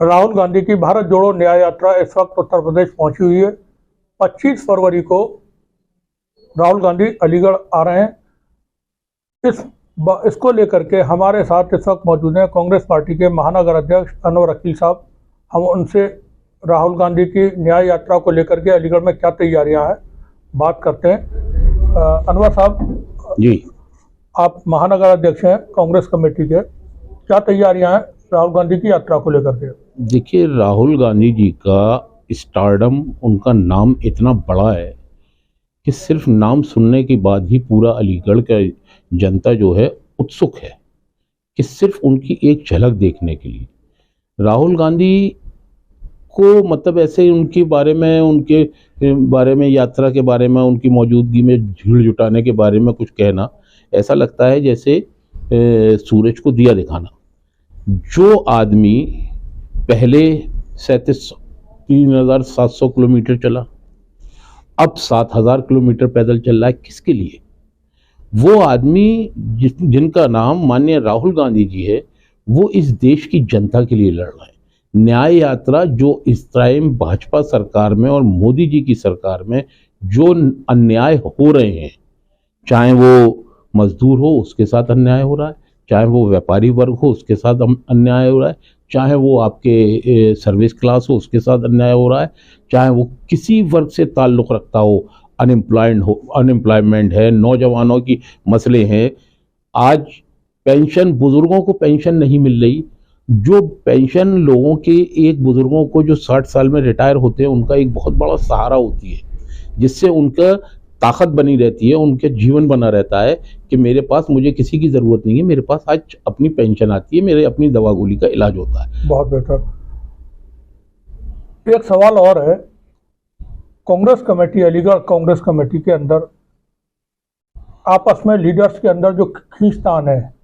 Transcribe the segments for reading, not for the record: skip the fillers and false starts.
राहुल गांधी की भारत जोड़ो न्याय यात्रा इस वक्त उत्तर प्रदेश पहुंची हुई है। 25 फरवरी को राहुल गांधी अलीगढ़ आ रहे हैं। इसको लेकर के हमारे साथ इस वक्त मौजूद हैं कांग्रेस पार्टी के महानगर अध्यक्ष अनवर अकील साहब। हम उनसे राहुल गांधी की न्याय यात्रा को लेकर के अलीगढ़ में क्या तैयारियां हैं बात करते हैं। अनवर साहब जी, आप महानगर अध्यक्ष हैं कांग्रेस कमेटी के, क्या तैयारियां हैं राहुल गांधी की यात्रा को लेकर के? देखिए, राहुल गांधी जी का स्टारडम, उनका नाम इतना बड़ा है कि सिर्फ नाम सुनने के बाद ही पूरा अलीगढ़ का जनता जो है उत्सुक है कि सिर्फ उनकी एक झलक देखने के लिए। राहुल गांधी को मतलब ऐसे उनके बारे में यात्रा के बारे में, उनकी मौजूदगी में भीड़ जुटाने के बारे में कुछ कहना ऐसा लगता है जैसे सूरज को दिया दिखाना। जो आदमी पहले 3700 किलोमीटर चला, अब 7000 किलोमीटर पैदल चल रहा है, किसके लिए? वो आदमी जिनका नाम माननीय राहुल गांधी जी है, वो इस देश की जनता के लिए लड़ रहा है। न्याय यात्रा जो इस टाइम भाजपा सरकार में और मोदी जी की सरकार में जो अन्याय हो रहे हैं, चाहे वो मजदूर हो उसके साथ अन्याय हो रहा है, चाहे वो व्यापारी वर्ग हो उसके साथ अन्याय हो रहा है, चाहे वो आपके सर्विस क्लास हो उसके साथ अन्याय हो रहा है, चाहे वो किसी वर्ग से ताल्लुक़ रखता हो, अनएम्प्लॉयमेंट है, नौजवानों की मसले हैं। आज पेंशन, बुजुर्गों को पेंशन नहीं मिल रही। जो पेंशन लोगों के, एक बुजुर्गों को जो 60 साल में रिटायर होते हैं, उनका एक बहुत बड़ा सहारा होती है, जिससे उनका ताकत बनी रहती है, उनके जीवन बना रहता है कि मेरे पास, मुझे किसी की ज़रूरत नहीं है, मेरे पास आज अपनी पेंशन आती है, मेरे अपनी दवा गोली का इलाज होता है। बहुत बेहतर। एक सवाल और है, कांग्रेस कमेटी, अलीगढ़ कांग्रेस कमेटी के अंदर आपस में लीडर्स के अंदर जो खींचतान है,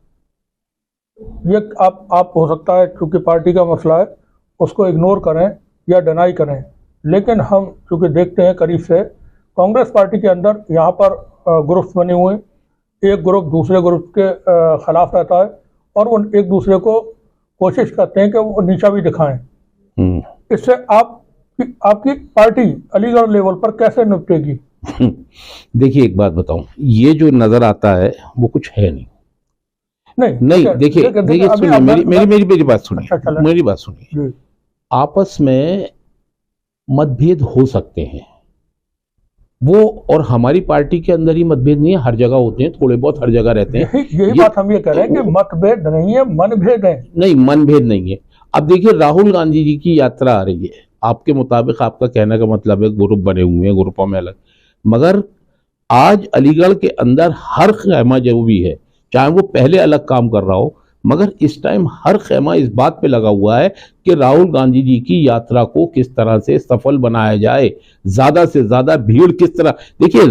ये आप हो सकता है क्योंकि पार्टी का मसला है उसको इग्नोर करें या डिनाई करें, लेकिन हम चूँकि देखते हैं करीब से, कांग्रेस पार्टी के अंदर यहाँ पर ग्रुप्स बने हुए हैं। एक ग्रुप दूसरे ग्रुप के खिलाफ रहता है और वो एक दूसरे को कोशिश करते हैं कि वो नीचा भी दिखाएं। इससे आपकी पार्टी अलीगढ़ लेवल पर कैसे निपटेगी? देखिए, एक बात बताऊं, ये जो नजर आता है वो कुछ है नहीं। देखिए सुनिए, मेरी बात सुनिए, मेरी बात सुनिए। आपस में मतभेद हो सकते हैं, वो और हमारी पार्टी के अंदर ही मतभेद नहीं है, हर जगह होते हैं, थोड़े बहुत हर जगह रहते हैं। यही बात हम ये कह रहे हैं कि मतभेद नहीं है, मनभेद है। नहीं, मनभेद नहीं है। अब देखिए, राहुल गांधी जी की यात्रा आ रही है, आपके मुताबिक, आपका कहने का मतलब है ग्रुप बने हुए हैं, ग्रुपों में अलग, मगर आज अलीगढ़ के अंदर हर खैमा जो भी है, चाहे वो पहले अलग काम कर रहा हो, मगर इस टाइम हर खैमा इस बात पे लगा हुआ है कि राहुल गांधी जी की यात्रा को किस तरह से सफल बनाया जाए, ज्यादा से ज्यादा भीड़ किस तरह। देखिए,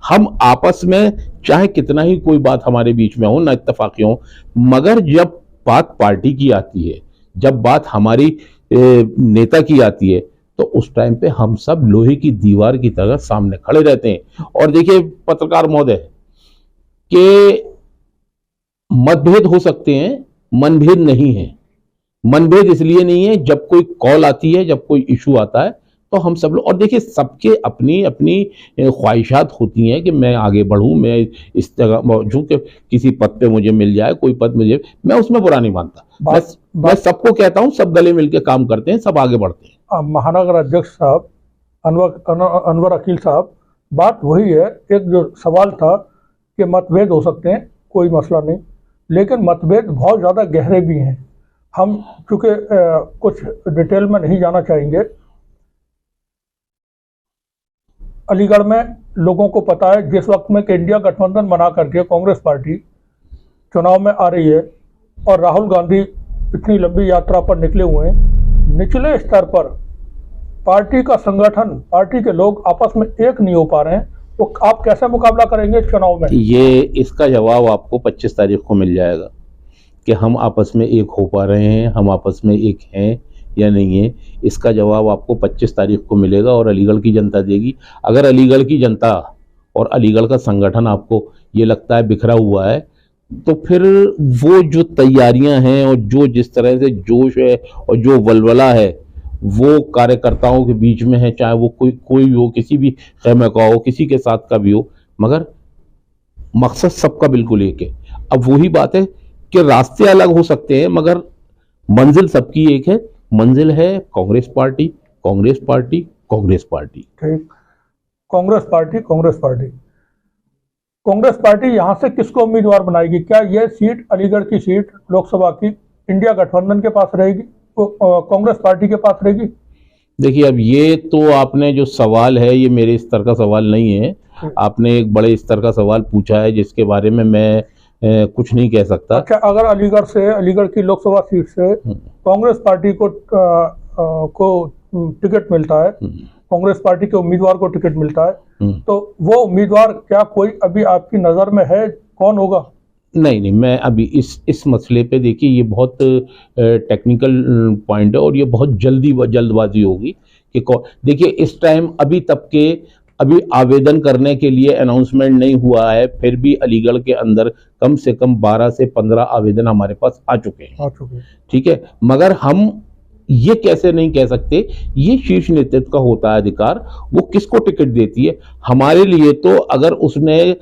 हम आपस में चाहे कितना ही कोई बात हमारे बीच में हो, ना इत्तेफाकी हो, मगर जब बात पार्टी की आती है, जब बात हमारी नेता की आती है, तो उस टाइम पे हम सब लोहे की दीवार की तरह सामने खड़े रहते हैं। और देखिए पत्रकार महोदय, के मतभेद हो सकते हैं, मनभेद नहीं है। मनभेद इसलिए नहीं है, जब कोई कॉल आती है, जब कोई इशू आता है, तो हम सब लोग, और देखिए सबके अपनी अपनी ख्वाहिशात होती हैं कि मैं आगे बढ़ूं, मैं इस जगह जो कि किसी पद पे मुझे मिल जाए, कोई पद मुझे, मैं उसमें बुरा नहीं मानता। मैं सबको कहता हूं, सब गले मिलकर काम करते हैं, सब आगे बढ़ते हैं। महानगर अध्यक्ष साहब, अनवर अकील साहब, बात वही है। एक जो सवाल था कि मतभेद हो सकते हैं, कोई मसला नहीं, लेकिन मतभेद बहुत ज़्यादा गहरे भी हैं। हम चूँकि कुछ डिटेल में नहीं जाना चाहेंगे। अलीगढ़ में लोगों को पता है, जिस वक्त में कि इंडिया गठबंधन बना करके कांग्रेस पार्टी चुनाव में आ रही है और राहुल गांधी इतनी लंबी यात्रा पर निकले हुए हैं, निचले स्तर पर पार्टी का संगठन, पार्टी के लोग आपस में एक नहीं हो पा रहे हैं, तो आप कैसे मुकाबला करेंगे चुनाव में? ये इसका जवाब आपको 25 तारीख को मिल जाएगा कि हम आपस में एक हो पा रहे हैं, हम आपस में एक हैं या नहीं है। इसका जवाब आपको 25 तारीख को मिलेगा और अलीगढ़ की जनता देगी। अगर अलीगढ़ की जनता और अलीगढ़ का संगठन आपको ये लगता है बिखरा हुआ है, तो फिर वो जो तैयारियां हैं और जो जिस तरह से जोश है और जो वलवला है वो कार्यकर्ताओं के बीच में है, चाहे वो कोई भी हो, किसी भी खैमे का हो, किसी के साथ का भी हो, मगर मकसद सबका बिल्कुल एक है। अब वही बात है कि रास्ते अलग हो सकते हैं मगर मंजिल सबकी एक है। मंजिल है Congress party, Congress party, Congress party. ठीक, Congress party, Congress party. Congress party यहां से किसको उम्मीदवार बनाएगी? क्या यह सीट, अलीगढ़ की सीट लोकसभा की, इंडिया गठबंधन के पास रहेगी, कांग्रेस पार्टी के पास रहेगी? देखिए, अब ये तो आपने जो सवाल है ये मेरे स्तर का सवाल नहीं है। आपने एक बड़े स्तर का सवाल पूछा है जिसके बारे में मैं कुछ नहीं कह सकता। अच्छा, अगर अलीगढ़ की लोकसभा सीट से कांग्रेस पार्टी को टिकट मिलता है, कांग्रेस पार्टी के उम्मीदवार को टिकट मिलता है, तो वो उम्मीदवार क्या कोई अभी आपकी नजर में है? कौन होगा? नहीं, मैं अभी इस मसले पे, देखिए ये बहुत टेक्निकल पॉइंट है और ये बहुत जल्दबाजी होगी कि देखिए इस टाइम अभी आवेदन करने के लिए अनाउंसमेंट नहीं हुआ है, फिर भी अलीगढ़ के अंदर कम से कम 12 से 15 आवेदन हमारे पास आ चुके हैं। ठीक है, मगर हम ये कैसे नहीं कह सकते, ये शीर्ष नेतृत्व का होता है अधिकार, वो किसको टिकट देती है। हमारे लिए तो अगर उसने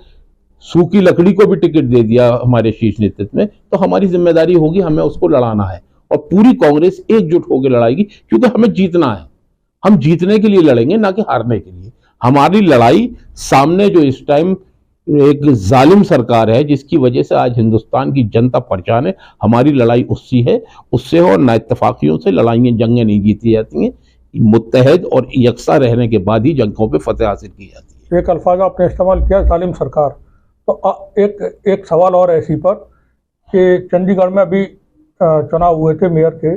सूखी लकड़ी को भी टिकट दे दिया हमारे शीर्ष नेतृत्व में, तो हमारी जिम्मेदारी होगी हमें उसको लड़ाना है और पूरी कांग्रेस एकजुट होकर लड़ाएगी, क्योंकि हमें जीतना है। हम जीतने के लिए लड़ेंगे, ना कि हारने के लिए। हमारी लड़ाई सामने जो इस टाइम एक जालिम सरकार है जिसकी वजह से आज हिंदुस्तान की जनता परेशान है, हमारी लड़ाई उससे और ना इत्तेफाकियों से लड़ाइयां, जंगें नहीं जीती जाती हैं। मुत्तहद और यकसा रहने के बाद ही जंगों पे फतेह हासिल की जाती है। एक अल्फाज आपने इस्तेमाल किया, जालिम सरकार। तो एक सवाल और ऐसी पर कि चंडीगढ़ में अभी चुनाव हुए थे मेयर के,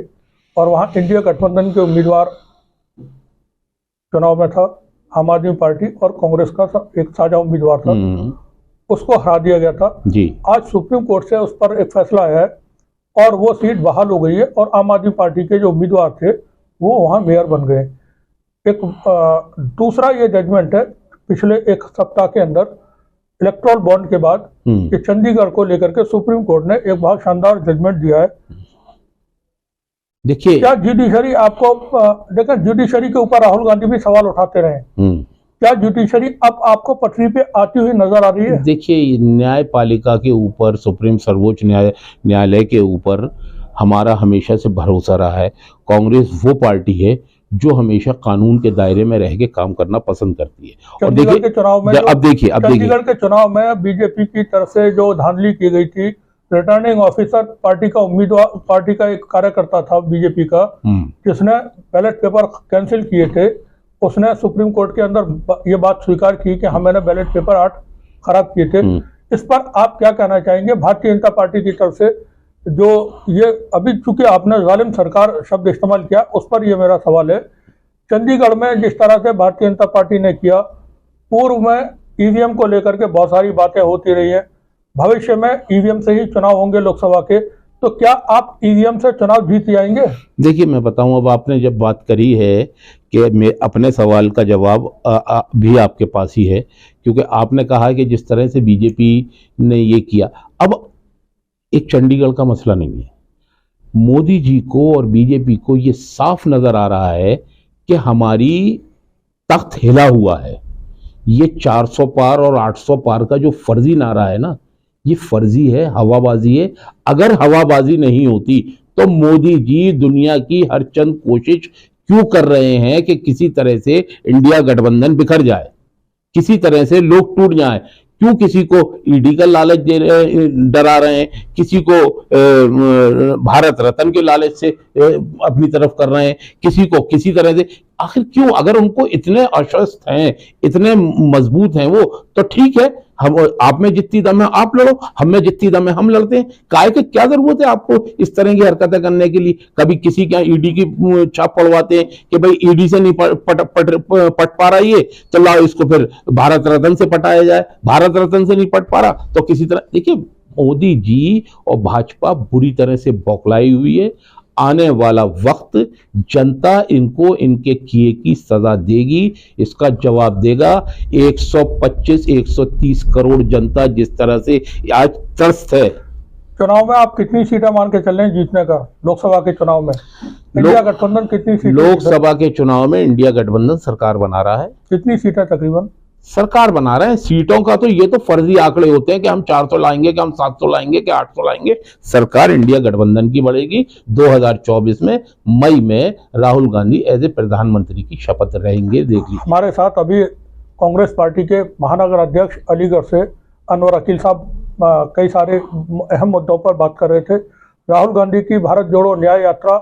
और वहाँ इंडिया गठबंधन के उम्मीदवार चुनाव में था, आम आदमी पार्टी और कांग्रेस का एक साझा उम्मीदवार था, उसको हरा दिया गया था जी। आज सुप्रीम कोर्ट से उस पर एक फैसला आया है और वो सीट बहाल हो गई है और आम आदमी पार्टी के जो उम्मीदवार थे वो वहाँ मेयर बन गए। एक दूसरा ये जजमेंट है पिछले एक सप्ताह के अंदर इलेक्ट्रल बॉन्ड के बाद कि चंडीगढ़ को लेकर के सुप्रीम कोर्ट ने एक बहुत शानदार जजमेंट दिया है। देखिए, क्या जुडिशरी देखें, जुडिशरी के ऊपर राहुल गांधी भी सवाल उठाते रहे, क्या जुडिशरी अब आपको पटरी पे आती हुई नजर आ रही है? देखिए, न्यायपालिका के ऊपर, सर्वोच्च न्यायालय के ऊपर हमारा हमेशा से भरोसा रहा है। कांग्रेस वो पार्टी है जो हमेशा कानून के दायरे में रह के काम करना पसंद करती है। और देखिए, चंडीगढ़ के चुनाव में बीजेपी की तरफ से जो धांधली की गई थी, रिटर्निंग ऑफिसर पार्टी का उम्मीदवार, पार्टी का एक कार्यकर्ता था बीजेपी का, जिसने बैलेट पेपर कैंसिल किए थे, उसने सुप्रीम कोर्ट के अंदर ये बात स्वीकार की कि हम मैंने बैलेट पेपर 8 खराब किए थे। इस पर आप क्या कहना चाहेंगे? भारतीय जनता पार्टी की तरफ से जो ये अभी, चूंकि आपने जालिम सरकार शब्द इस्तेमाल किया, उस पर ये मेरा सवाल है, चंडीगढ़ में जिस तरह से भारतीय जनता पार्टी ने किया, पूर्व में ईवीएम को लेकर के बहुत सारी बातें होती रही है, भविष्य में ईवीएम से ही चुनाव होंगे लोकसभा के, तो क्या आप ईवीएम से चुनाव जीत जाएंगे? देखिए, मैं बताऊं, अब आपने जब बात करी है कि मैं अपने सवाल का जवाब भी आपके पास ही है, क्योंकि आपने कहा कि जिस तरह से बीजेपी ने ये किया, अब एक चंडीगढ़ का मसला नहीं है। मोदी जी को और बीजेपी को ये साफ नजर आ रहा है कि हमारी तख्त हिला हुआ है। ये 400 पार और 800 पार का जो फर्जी नारा है ना, ये फर्जी है, हवाबाजी है। अगर हवाबाजी नहीं होती तो मोदी जी दुनिया की हर चंद कोशिश क्यों कर रहे हैं कि किसी तरह से इंडिया गठबंधन बिखर जाए, किसी तरह से लोग टूट जाए? क्यों किसी को ईडी का लालच दे रहे, डरा रहे हैं, किसी को भारत रत्न के लालच से अपनी तरफ कर रहे हैं, किसी को किसी तरह से? आखिर क्यों? अगर उनको इतने आश्वस्त हैं, इतने मजबूत हैं वो, तो ठीक है, हम, आप में जितनी दम है आप लड़ो, हम में जितनी दम है हम लड़ते हैं। काहे के क्या जरूरत है आपको इस तरह की हरकतें करने के लिए? कभी किसी के ईडी की छाप पड़वाते हैं कि भाई ईडी से नहीं पट पा रहा ये, तो लाओ इसको फिर भारत रत्न से पटाया जाए। भारत रत्न से नहीं पट पा रहा तो किसी तरह। देखिए, मोदी जी और भाजपा बुरी तरह से बौखलाई हुई है। आने वाला वक्त जनता इनको इनके किए की सजा देगी, इसका जवाब देगा। 125 130 करोड़ जनता जिस तरह से आज त्रस्त है। चुनाव में आप कितनी सीटें मान के चल रहे हैं जीतने का? लोकसभा के चुनाव में इंडिया गठबंधन कितनी सीटें? लोकसभा के चुनाव में इंडिया गठबंधन सरकार बना रहा है। कितनी सीटें तकरीबन सरकार बना रहे हैं? सीटों का तो ये तो फर्जी आंकड़े होते हैं कि हम 400 लाएंगे, कि हम 700 लाएंगे, कि 800 लाएंगे। सरकार इंडिया गठबंधन की बढ़ेगी। 2024 में मई में राहुल गांधी एज ए प्रधानमंत्री की शपथ रहेंगे, देख लीजिए। हमारे साथ अभी कांग्रेस पार्टी के महानगर अध्यक्ष अलीगढ़ से अनवर अकील साहब कई सारे अहम मुद्दों पर बात कर रहे थे। राहुल गांधी की भारत जोड़ो न्याय यात्रा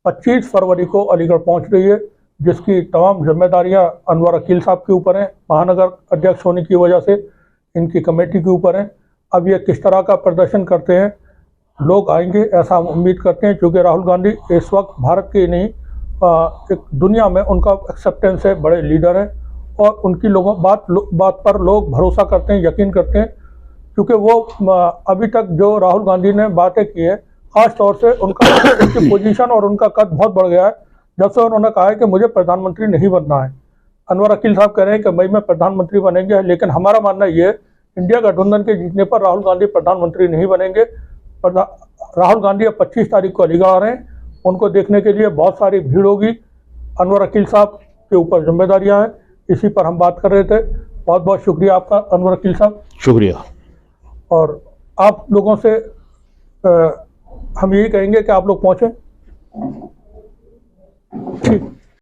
25 फरवरी को अलीगढ़ पहुंच रही है, जिसकी तमाम जिम्मेदारियां अनवर अकील साहब के ऊपर हैं। महानगर अध्यक्ष होने की वजह से इनकी कमेटी के ऊपर हैं। अब ये किस तरह का प्रदर्शन करते हैं, लोग आएंगे ऐसा हम उम्मीद करते हैं, क्योंकि राहुल गांधी इस वक्त भारत के नहीं एक दुनिया में उनका एक्सेप्टेंस है, बड़े लीडर हैं और उनकी लोगों बात पर लोग भरोसा करते हैं, यकीन करते हैं, क्योंकि वो अभी तक जो राहुल गांधी ने बातें की है, खास तौर से उनकी पोजीशन और उनका कद बहुत बढ़ गया है जब से उन्होंने कहा है कि मुझे प्रधानमंत्री नहीं बनना है। अनवर अकील साहब कह रहे हैं कि मई में प्रधानमंत्री बनेंगे, लेकिन हमारा मानना ये है इंडिया गठबंधन के जीतने पर राहुल गांधी प्रधानमंत्री नहीं बनेंगे। राहुल गांधी अब 25 तारीख को अलीगढ़ आ रहे हैं, उनको देखने के लिए बहुत सारी भीड़ होगी। अनवर अकील साहब के ऊपर जिम्मेदारियां हैं, इसी पर हम बात कर रहे थे। बहुत बहुत शुक्रिया आपका अनवर अकील साहब। शुक्रिया। और आप लोगों से हम यही कहेंगे कि आप लोग पहुंचे। ठीक।